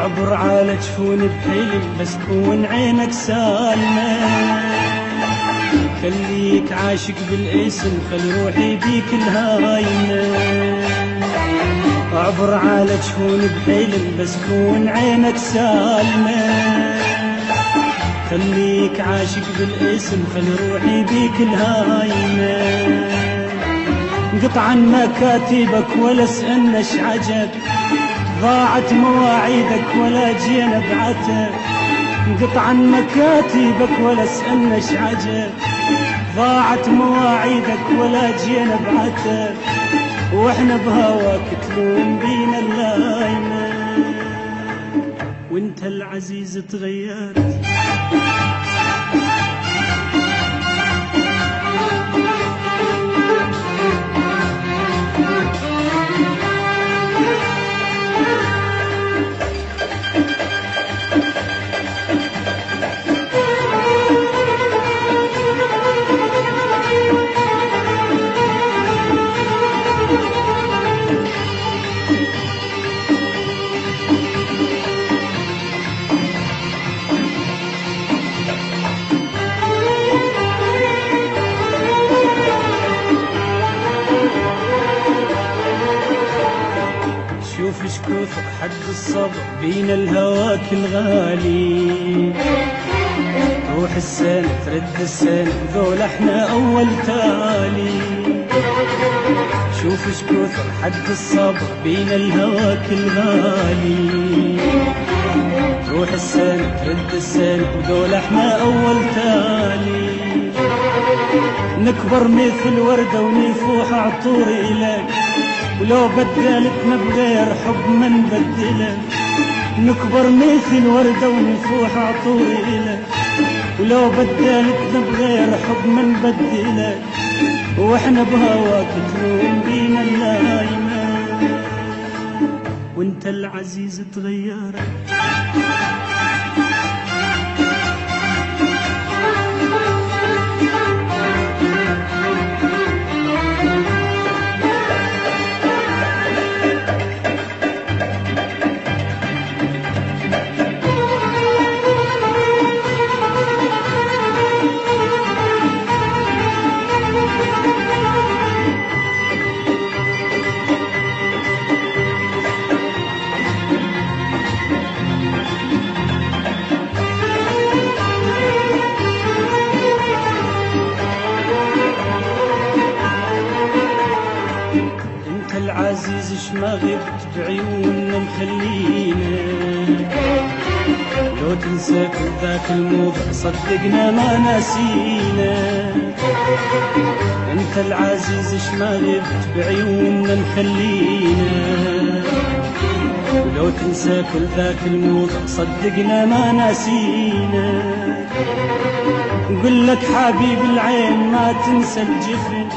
اعبر على جفون بحلم بس تكون عينك سالمة، خليك عاشق بالاسم خل روحي بيك الهايمة. اعبر على جفون بحلم بس تكون عينك سالمة، خليك عاشق بالاسم خل روحي بيك الهايمة. قطعا مكاتبك ولا اسألناش عجب، ضاعت مواعيدك ولا جينا بعتب. قطعا مكاتبك ولا اسألناش عجب، ضاعت مواعيدك ولا جينا بعتب. واحنا بهواك تلوم بينا اللايمة، وانت العزيز تغيرت. شوف شكوثك حد الصبر بين الهواك الغالي. روح السنة ترد السنة ذول احنا اول تالي. شوف شكوثك حد الصبر بين الهواك الغالي. روح السنة ترد السنة ذول احنا اول تالي. نكبر مثل وردة ونفوح عطور إلك، ولو بدلتنا بغير حب ما نبدلك. نكبر مثل وردة ونفوح عطور إلك، ولو بدلتنا بغير حب ما نبدلك. واحنا بهواك تلوم بينا اللايمة، وانت العزيز تغيرت. العزيز شما غبت بعيوننا مخلينا، لو تنسى كل ذاك الموضوع صدقنا ما ناسينا. انت العزيز شما غبت بعيوننا مخلينا، ولو تنسى كل ذاك الموضوع صدقنا ما ناسينا. نقول لك حبيب العين ما تنسى الجفن،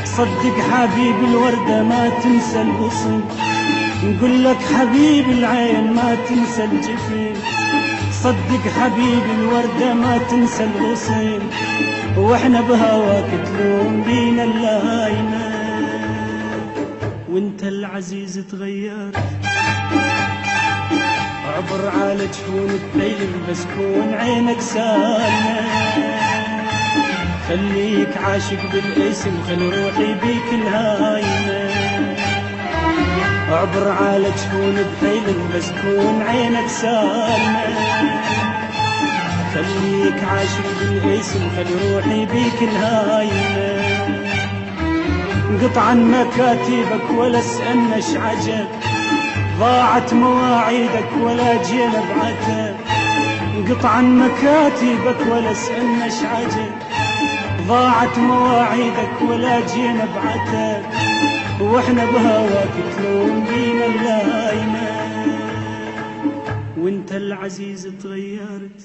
صدق حبيب الوردة ما تنسى الغصن. نقول لك حبيب العين ما تنسى الجفن، صدق حبيب الوردة ما تنسى الغصن. واحنا بهواك تلوم بينا اللايمة، وانت العزيز تغيرت. اعبر على جفونك بيل بس كون عينك سالمة، خليك عاشق بالاسم خل روحي بيك الهايمة. اعبر على جفون بحيل بس كون عينك سالمة، خليك عاشق بالاسم خل روحي بيك الهايمة. قطعا مكاتبك ولا اسألناش عجب، ضاعت مواعيدك ولا جينا بعتب. قطعا مكاتبك ولا اسألناش عجب، ضاعت مواعيدك ولا جينا بعتب. واحنا بهواك تلوم بينا اللايمة، وانت العزيز تغيرت.